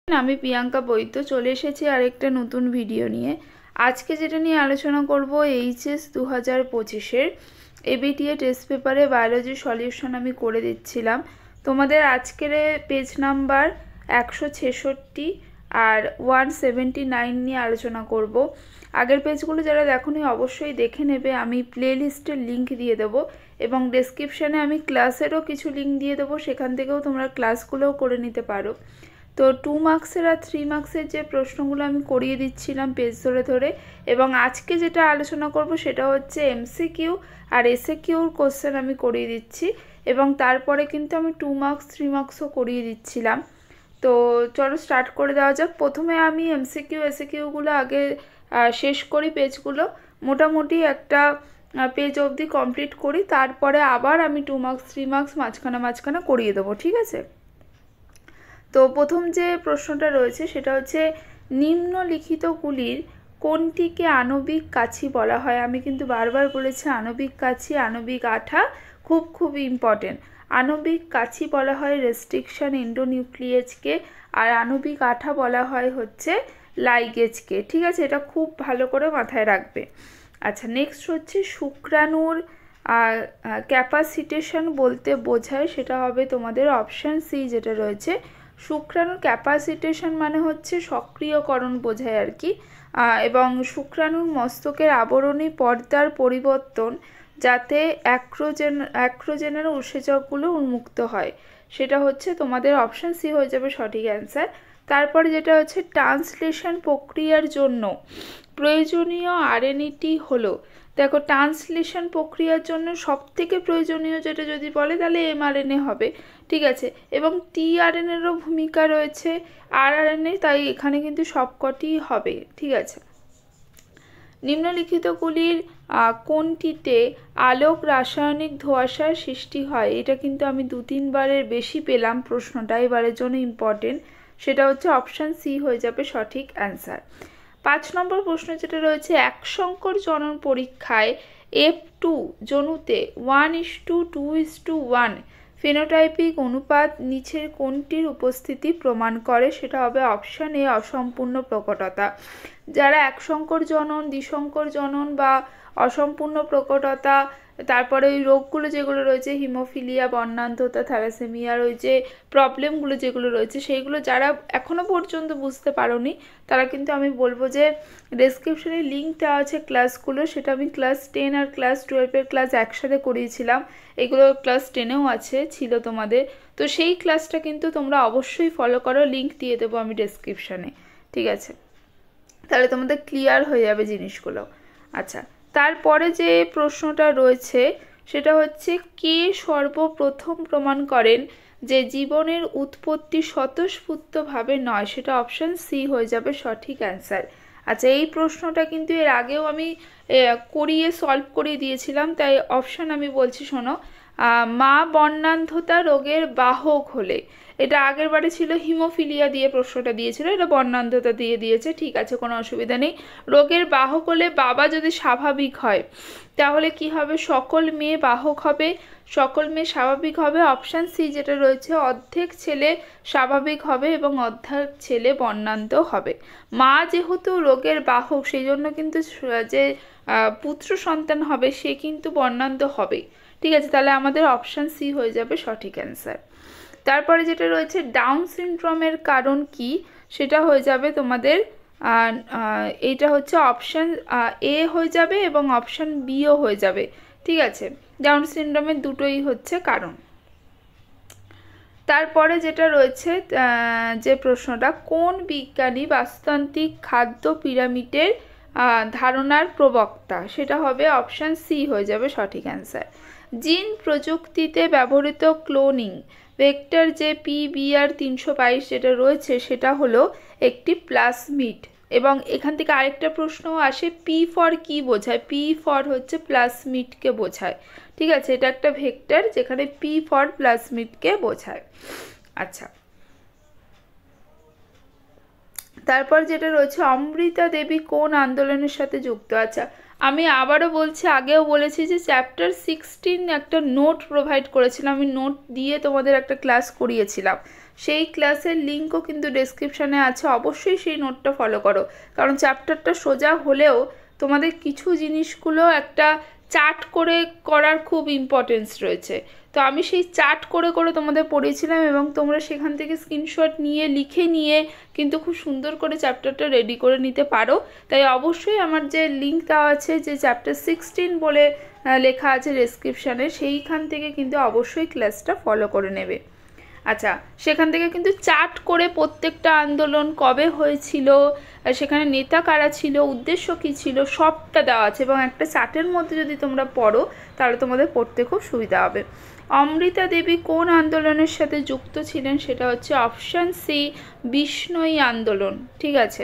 আমি প্রিয়াঙ্কা বৈদ্য চলে এসেছি আরেকটা নতুন ভিডিও নিয়ে। আজকে যেটা নিয়ে আলোচনা করব এইচএস 2025-এর এবিটিএ টেস্ট পেপারে বায়োলজি সলিউশন আমি করে দিচ্ছিলাম তোমাদের। আজকের পেজ নাম্বার 166 আর 179 নিয়ে আলোচনা করব। আগের পেজগুলো যারা দেখোনি অবশ্যই দেখে নেবে, আমি প্লে লিস্টের লিঙ্ক দিয়ে দেবো এবং ডেসক্রিপশানে আমি ক্লাসেরও কিছু লিঙ্ক দিয়ে দেবো, সেখান থেকেও তোমরা ক্লাসগুলোও করে নিতে পারো। তো 2 মার্কসের আর 3 মার্কসের যে প্রশ্নগুলো আমি করিয়ে দিচ্ছিলাম পেজ ধরে ধরে, এবং আজকে যেটা আলোচনা করব সেটা হচ্ছে এমসিকিউ আর এসএকিউর কোশ্চেন আমি করিয়ে দিচ্ছি, এবং তারপরে কিন্তু আমি 2 মার্কস 3 মার্কসও করিয়ে দিচ্ছিলাম। তো চলো স্টার্ট করে দেওয়া যাক। প্রথমে আমি এমসিকিউ এসএকিউগুলো আগে শেষ করি, পেজগুলো মোটামুটি একটা পেজ অবধি কমপ্লিট করি, তারপরে আবার আমি 2 মার্কস 3 মার্কস মাঝখানে করিয়ে দেবো, ঠিক আছে? তো প্রথম যে প্রশ্নটা রয়েছে সেটা হচ্ছে নিম্নলিখিতগুলির কোনটিকে আণবিক কাছি বলা হয়? আমি কিন্তু বারবার বলেছি আণবিক কাছি, আণবিক আঠা খুব ইম্পর্টেন্ট। আণবিক কাছি বলা হয় রেস্ট্রিকশন এন্ডোনিউক্লিয়েজকে, আর আণবিক আঠা বলা হয় হচ্ছে লাইগেজকে, ঠিক আছে? এটা খুব ভালো করে মাথায় রাখবে। আচ্ছা, নেক্সট হচ্ছে শুক্রাণুর ক্যাপাসিটেশন বলতে বোঝায়, সেটা হবে তোমাদের অপশান সি যেটা রয়েছে। শুক্রাণুর ক্যাপাসিটেশন মানে হচ্ছে সক্রিয়করণ বোঝায় আর কি, এবং শুক্রাণুর মস্তকের আবরণী পর্দার পরিবর্তন যাতে অ্যাক্রোজেনের উৎসেচকগুলো উন্মুক্ত হয়, সেটা হচ্ছে তোমাদের অপশান সি হয়ে যাবে সঠিক অ্যান্সার। তারপরে যেটা হচ্ছে ট্রান্সলেশন প্রক্রিয়ার জন্য প্রয়োজনীয় আরএনএটি হলো, দেখো ট্রান্সলেশন প্রক্রিয়ার জন্য সবথেকে প্রয়োজনীয় যেটা যদি বলে তাহলে এমআরএনএ হবে, ঠিক আছে? এবং টিআরএনএরও ভূমিকা রয়েছে, আরআরএনএ, তাই এখানে কিন্তু সবকটি হবে, ঠিক আছে? নিম্নলিখিতগুলির কোনটিতে আলোক রাসায়নিক ধোঁয়াশার সৃষ্টি হয়? এটা কিন্তু আমি 2-3 বারের বেশি পেলাম প্রশ্নটা, এবারের জন্য ইম্পর্টেন্ট, সেটা হচ্ছে অপশান সি হয়ে যাবে সঠিক অ্যান্সার। 5 নম্বর প্রশ্ন যেটা রয়েছে, এক সংকর জনন পরীক্ষায় F2 জনুতে 1:2:1 ফেনোটাইপিক অনুপাত নিচের কোনটির উপস্থিতি প্রমাণ করে? সেটা হবে অপশান এ অসম্পূর্ণ প্রকটতা। যারা এক সংকর জনন, দ্বিসংকর জনন বা অসম্পূর্ণ প্রকটতা, তারপরে ওই রোগগুলো যেগুলো রয়েছে হিমোফিলিয়া, বর্ণান্ধতা, থ্যালাসেমিয়ার ওই যে প্রবলেমগুলো যেগুলো রয়েছে, সেইগুলো যারা এখনও পর্যন্ত বুঝতে পারোনি তারা কিন্তু আমি বলবো যে ডেসক্রিপশনে লিঙ্ক দেওয়া আছে ক্লাসগুলো, সেটা আমি ক্লাস 10 আর ক্লাস 12-এর ক্লাস একসাথে করিয়েছিলাম, এগুলো ক্লাস 10-এও ছিল তোমাদের। তো সেই ক্লাসটা কিন্তু তোমরা অবশ্যই ফলো করো, লিঙ্ক দিয়ে দেবো আমি ডেসক্রিপশনে, ঠিক আছে? তাহলে তোমাদের ক্লিয়ার হয়ে যাবে জিনিসগুলো। আচ্ছা, তারপরে যে প্রশ্নটা রয়েছে সেটা হচ্ছে কে সর্বপ্রথম প্রমাণ করেন যে জীবনের উৎপত্তি স্বতঃস্ফূর্তভাবে নয়? সেটা অপশান সি হয়ে যাবে সঠিক অ্যান্সার। আচ্ছা, এই প্রশ্নটা কিন্তু এর আগেও আমি সলভ করিয়ে দিয়েছিলাম, তাই অপশান আমি বলছি শোনো। মা বর্ণান্ধতা রোগের বাহক হলে, এটা আগের বারে ছিল হিমোফিলিয়া দিয়ে প্রশ্নটা দিয়েছিল, এটা বর্ণান্ধতা দিয়ে দিয়েছে, ঠিক আছে, কোনো অসুবিধা নেই। রোগের বাহক হলে বাবা যদি স্বাভাবিক হয় তাহলে কি হবে? সকল মেয়ে বাহক হবে, সকল মেয়ে স্বাভাবিক হবে। অপশান সি যেটা রয়েছে, অর্ধেক ছেলে স্বাভাবিক হবে এবং অর্ধেক ছেলে বর্ণান্ধ হবে। মা যেহেতু রোগের বাহক, সেই জন্য কিন্তু যে পুত্র সন্তান হবে সে কিন্তু বর্ণান্ধ হবে, ঠিক আছে? তাহলে আমাদের অপশান সি হয়ে যাবে সঠিক অ্যান্সার। তারপরে যেটা রয়েছে ডাউন সিনড্রোমের কারণ কি? সেটা হয়ে যাবে তোমাদের এইটা হচ্ছে অপশান এ হয়ে যাবে এবং অপশান বিও হয়ে যাবে, ঠিক আছে? ডাউন সিনড্রোমের দুটোই হচ্ছে কারণ। তারপরে যেটা রয়েছে যে প্রশ্নটা, কোন বিজ্ঞানী বাস্তুতান্ত্রিক খাদ্য পিরামিডের ধারণার প্রবক্তা? সেটা হবে অপশান সি হয়ে যাবে সঠিক অ্যান্সার। জিন প্রযুক্তিতে ব্যবহৃত ক্লোনিং ভেক্টর যে PBR 322 যেটা রয়েছে সেটা হলো একটি প্লাজমিড, এবং এখান থেকে আরেকটা প্রশ্নও আসে, পি ফর কি বোঝায়? পি ফর হচ্ছে প্লাজমিডকে বোঝায়, ঠিক আছে? এটা একটা ভেক্টর যেখানে পি ফর প্লাজমিডকে বোঝায়। আচ্ছা, তারপর যেটা রয়েছে অমৃতা দেবী কোন আন্দোলনের সাথে যুক্ত? আচ্ছা, আমি আবারও বলছি, আগেও বলেছি যে চ্যাপ্টার 16 একটা নোট প্রোভাইড করেছিলাম, আমি নোট দিয়ে তোমাদের একটা ক্লাস করিয়েছিলাম, সেই ক্লাসের লিঙ্কও কিন্তু ডেসক্রিপশানে আছে, অবশ্যই সেই নোটটা ফলো করো, কারণ চ্যাপ্টারটা সোজা হলেও তোমাদের কিছু জিনিসগুলো একটা চার্ট করে করার খুব ইম্পর্টেন্স রয়েছে। তো আমি সেই চার্ট করে করে তোমাদের পড়িয়েছিলাম এবং তোমরা সেখান থেকে স্ক্রিনশট নিয়ে লিখে নিয়ে কিন্তু খুব সুন্দর করে চ্যাপ্টারটা রেডি করে নিতে পারো। তাই অবশ্যই আমার যে লিঙ্ক দেওয়া আছে, যে চ্যাপ্টার 16 বলে লেখা আছে ডেসক্রিপশানে, সেইখান থেকে কিন্তু অবশ্যই ক্লাসটা ফলো করে নেবে। আচ্ছা, সেখান থেকে কিন্তু চার্ট করে প্রত্যেকটা আন্দোলন কবে হয়েছিল, সেখানে নেতা কারা ছিল, উদ্দেশ্য কী ছিল, সবটা দেওয়া আছে এবং একটা চার্টের মধ্যে যদি তোমরা পড়ো তাহলে তোমাদের পড়তে খুব সুবিধা হবে। অমৃতা দেবী কোন আন্দোলনের সাথে যুক্ত ছিলেন, সেটা হচ্ছে অপশান সি, বিষ্ণুই আন্দোলন। ঠিক আছে,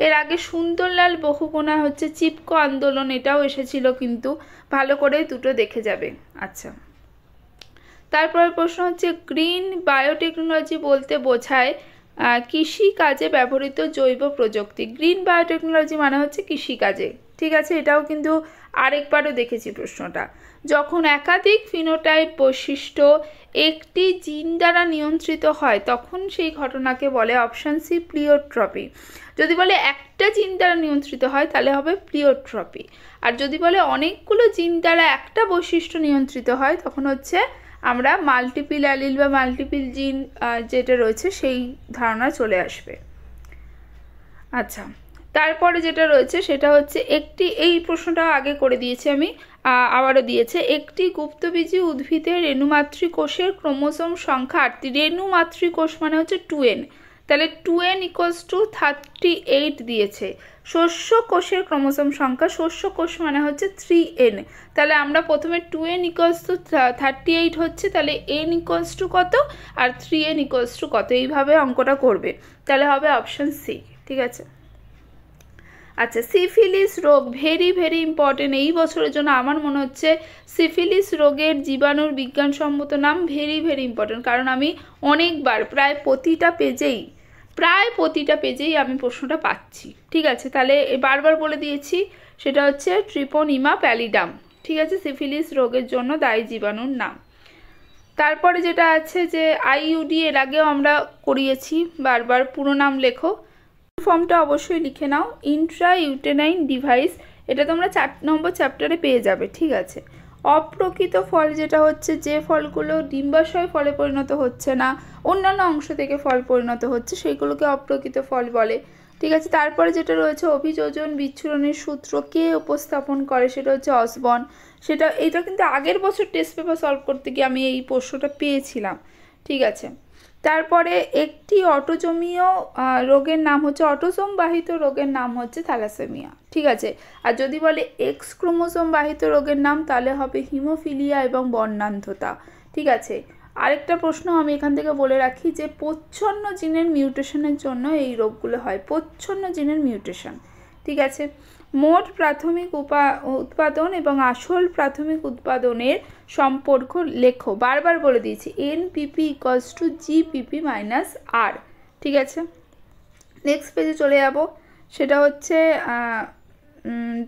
এর আগে সুন্দরলাল বহুগুণা হচ্ছে চিপকো আন্দোলন, এটাও এসেছিল, কিন্তু ভালো করে দুটো দেখে যাবে। আচ্ছা, তারপরে প্রশ্ন হচ্ছে গ্রিন বায়োটেকনোলজি বলতে বোঝায় কৃষি কাজে ব্যবহৃত জৈব প্রযুক্তি। গ্রিন বায়োটেকনোলজি মানে হচ্ছে কৃষিকাজে। ঠিক আছে, এটাও কিন্তু আরেকবারও দেখেছি প্রশ্নটা। যখন একাধিক ফিনোটাইপ বৈশিষ্ট্য একটি জিন দ্বারা নিয়ন্ত্রিত হয় তখন সেই ঘটনাকে বলে অপশান সি, প্লিওট্রপি। যদি বলে একটা জিন দ্বারা নিয়ন্ত্রিত হয় তাহলে হবে প্লিওট্রপি, আর যদি বলে অনেকগুলো জিন দ্বারা একটা বৈশিষ্ট্য নিয়ন্ত্রিত হয় তখন হচ্ছে আমরা মাল্টিপল অ্যালিল বা মাল্টিপল জিন যেটা রয়েছে সেই ধারণা চলে আসবে। আচ্ছা, তারপরে যেটা রয়েছে সেটা হচ্ছে এই প্রশ্নটা আগে করে দিয়েছি আমি, আবারও দিয়েছে, একটি গুপ্তবীজী উদ্ভিদের রেণুমাতৃকোষের ক্রোমোসোম সংখ্যা 8টি। রেণুমাতৃকোষ মানে হচ্ছে 2n, তাহলে 2n = 38 দিয়েছে। শস্য কোষের ক্রোমোসোম সংখ্যা, শস্য কোষ মানে হচ্ছে 3n, তাহলে আমরা প্রথমে 2n = 38 হচ্ছে, তাহলে n = কত আর 3n = কত, এইভাবে অঙ্কটা করবে, তাহলে হবে অপশান সি। ঠিক আছে। আচ্ছা, সিফিলিস রোগ ভেরি ভেরি ইম্পর্টেন্ট এই বছরের জন্য। আমার মনে হচ্ছে সিফিলিস রোগের জীবাণুর বিজ্ঞানসম্মত নাম ভেরি ভেরি ইম্পর্টেন্ট, কারণ আমি অনেকবার প্রায় প্রতিটা পেজেই আমি প্রশ্নটা পাচ্ছি। ঠিক আছে, তাহলে বারবার বলে দিয়েছি, সেটা হচ্ছে ট্রিপোনিমা প্যালিডাম। ঠিক আছে, সিফিলিস রোগের জন্য দায়ী জীবাণুর নাম। তারপরে যেটা আছে যে আইইউডি, এর আগেও আমরা করিয়েছি, বারবার পুরো নাম লেখো, ফর্মটা অবশ্যই লিখে নাও। ইন্ট্রা ইউটেরাইন ডিভাইস, এটা তোমরা 4 নম্বর চ্যাপ্টারে পেয়ে যাবে। ঠিক আছে, অপ্রকৃত ফল যেটা হচ্ছে যে ফলগুলো ডিম্বাশয় ফলে পরিণত হচ্ছে না, অন্যান্য অংশ থেকে ফল পরিণত হচ্ছে, সেইগুলোকে অপ্রকৃত ফল বলে। ঠিক আছে, তারপরে যেটা রয়েছে অভিযোজন বিচ্ছুরণের সূত্র কে উপস্থাপন করে, সেটা হচ্ছে অসবর্ন। এটা কিন্তু আগের বছর টেস্ট পেপার সলভ করতে গিয়ে আমি এই প্রশ্নটা পেয়েছিলাম। ঠিক আছে, তারপরে একটি অটোজোমীয় রোগের নাম হচ্ছে, অটোসোম বাহিত রোগের নাম হচ্ছে থ্যালাসেমিয়া। ঠিক আছে, আর যদি বলে এক্স ক্রোমোসোম বাহিত রোগের নাম তাহলে হবে হিমোফিলিয়া এবং বর্ণান্ধতা। ঠিক আছে, আরেকটা প্রশ্ন আমি এখান থেকে বলে রাখি যে প্রচ্ছন্ন জিনের মিউটেশনের জন্য এই রোগগুলো হয়, প্রচ্ছন্ন জিনের মিউটেশন। ঠিক আছে, মোট প্রাথমিক উৎপাদন এবং আসল প্রাথমিক উৎপাদনের সম্পর্ক লেখো, বারবার বলে দিয়েছি, NPP = GPP - R। ঠিক আছে, নেক্সট পেজে চলে যাব, সেটা হচ্ছে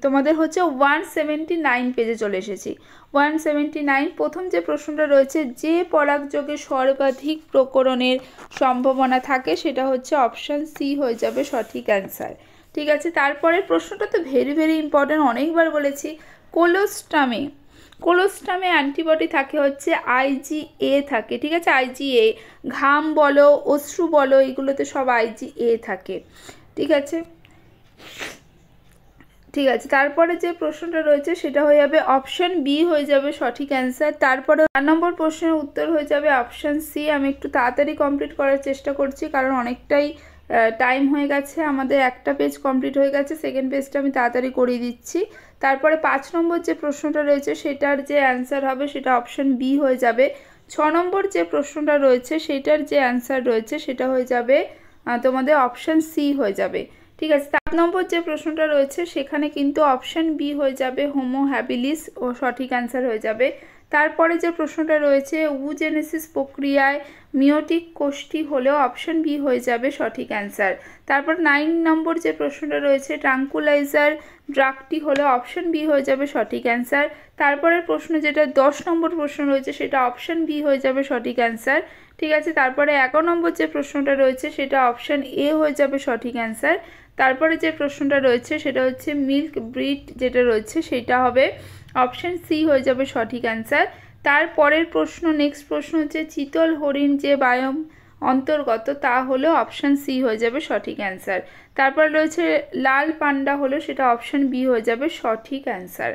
তোমাদের হচ্ছে 179 পেজে চলে এসেছি। 179 প্রথম যে প্রশ্নটা রয়েছে, যে পরাগযোগে সর্বাধিক প্রকরণের সম্ভাবনা থাকে, সেটা হচ্ছে অপশান সি হয়ে যাবে সঠিক অ্যান্সার। ঠিক আছে, তারপরে প্রশ্নটা তো ভেরি ভেরি ইম্পর্টেন্ট, অনেকবার বলেছি, কোলোস্টামে অ্যান্টিবডি থাকে হচ্ছে IgA থাকে। ঠিক আছে, IgA, ঘাম বলো অশ্রু বলো এগুলোতে সব IgA থাকে। ঠিক আছে, তারপরে যে প্রশ্নটা রয়েছে সেটা হয়ে যাবে অপশান বি হয়ে যাবে সঠিক অ্যান্সার। তারপরে 4 নম্বর প্রশ্নের উত্তর হয়ে যাবে অপশান সি। আমি একটু তাড়াতাড়ি কমপ্লিট করার চেষ্টা করছি, কারণ অনেকটাই টাইম হয়ে গেছে, আমাদের একটা পেজ কমপ্লিট হয়ে গেছে, সেকেন্ড পেজটা আমি তাড়াতাড়ি করিয়ে দিচ্ছি। তারপরে 5 নম্বর যে প্রশ্নটা রয়েছে সেটার যে অ্যান্সার হবে সেটা অপশান বি হয়ে যাবে। 6 নম্বর যে প্রশ্নটা রয়েছে সেটার যে অ্যান্সার রয়েছে সেটা হয়ে যাবে তোমাদের অপশান সি হয়ে যাবে। ঠিক আছে, 7 নম্বর যে প্রশ্নটা রয়েছে সেখানে কিন্তু অপশান বি হয়ে যাবে হোমো হ্যাবিলিস ও সঠিক অ্যান্সার হয়ে যাবে। তারপরে যে প্রশ্নটা রয়েছে উজেনেসিস প্রক্রিয়ায় মিওটিক কোষটি হলেও অপশন বি হয়ে যাবে সঠিক অ্যান্সার। তারপর 9 নম্বর যে প্রশ্নটা রয়েছে ট্রাঙ্কুলাইজার ড্রাগটি হলে অপশন বি হয়ে যাবে সঠিক অ্যান্সার। তারপরের প্রশ্ন যেটা 10 নম্বর প্রশ্ন রয়েছে সেটা অপশন বি হয়ে যাবে সঠিক অ্যান্সার। ঠিক আছে, তারপরে 11 নম্বর যে প্রশ্নটা রয়েছে সেটা অপশন এ হয়ে যাবে সঠিক অ্যান্সার। তারপরে যে প্রশ্নটা রয়েছে সেটা হচ্ছে মিল্ক ব্রিড যেটা রয়েছে সেটা হবে অপশন সি হয়ে যাবে সঠিক অ্যান্সার। তারপরের প্রশ্ন নেক্সট প্রশ্ন হচ্ছে চিতল হরিণ যে বায়োম অন্তর্গত তা হলো অপশন সি হয়ে যাবে সঠিক অ্যান্সার। তারপর রয়েছে লাল পান্ডা হলো সেটা অপশন বি হয়ে যাবে সঠিক অ্যান্সার।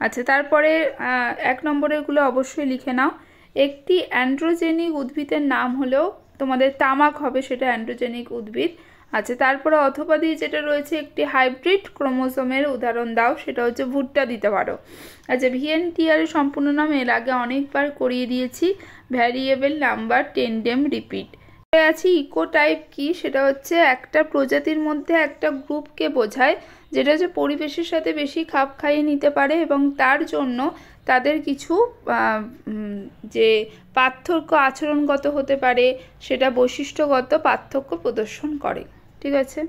আচ্ছা, তারপরে 1 নম্বরেরগুলো অবশ্যই লিখে নাও। একটি অ্যান্ড্রোজেনিক উদ্ভিদের নাম হলেও তোমাদের তামাক হবে, সেটা অ্যান্ড্রোজেনিক উদ্ভিদ। আচ্ছা, তারপরে অথবা দিয়ে যেটা রয়েছে একটি হাইব্রিড ক্রোমোজোমের উদাহরণ দাও, সেটা হচ্ছে ভুট্টা দিতে পারো। আচ্ছা, ভিএনটিআর সম্পূর্ণ নাম এর আগে অনেকবার করিয়ে দিয়েছি, ভ্যারিয়েবল নাম্বার টেন্ডেম রিপিট। আছে ইকোটাইপ কি, সেটা হচ্ছে একটা প্রজাতির মধ্যে একটা গ্রুপকে বোঝায় যেটা হচ্ছে পরিবেশের সাথে বেশি খাপ খাইয়ে নিতে পারে এবং তার জন্য তাদের কিছু যে পার্থক্য আচরণগত হতে পারে সেটা বৈশিষ্ট্যগত পার্থক্য প্রদর্শন করে। ঠিক আছে,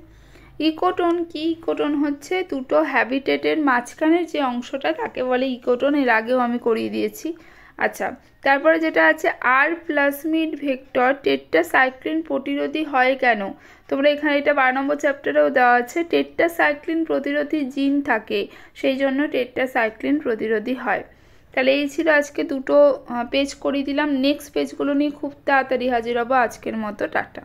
ইকোটোন কি, ইকোটোন হচ্ছে দুটো হ্যাবিটেটের মাঝখানের যে অংশটা তাকে বলে ইকোটোন, এর আগেও আমি করিয়ে দিয়েছি। আচ্ছা, তারপরে যেটা আছে আর প্লাজমিড ভেক্টর টেট্রাসাইক্লিন প্রতিরোধী হয় কেন, তোমরা এখানে এটা 12 নম্বর চ্যাপ্টারেও দেওয়া আছে। টেট্রাসাইক্লিন প্রতিরোধী জিন থাকে, সেই জন্য টেট্রাসাইক্লিন প্রতিরোধী হয়। তাহলে এই ছিল আজকে দুটো পেজ করিয়ে দিলাম। নেক্সট পেজগুলো নিয়ে খুব তাড়াতাড়ি হাজির হবো। আজকের মতো টাটা।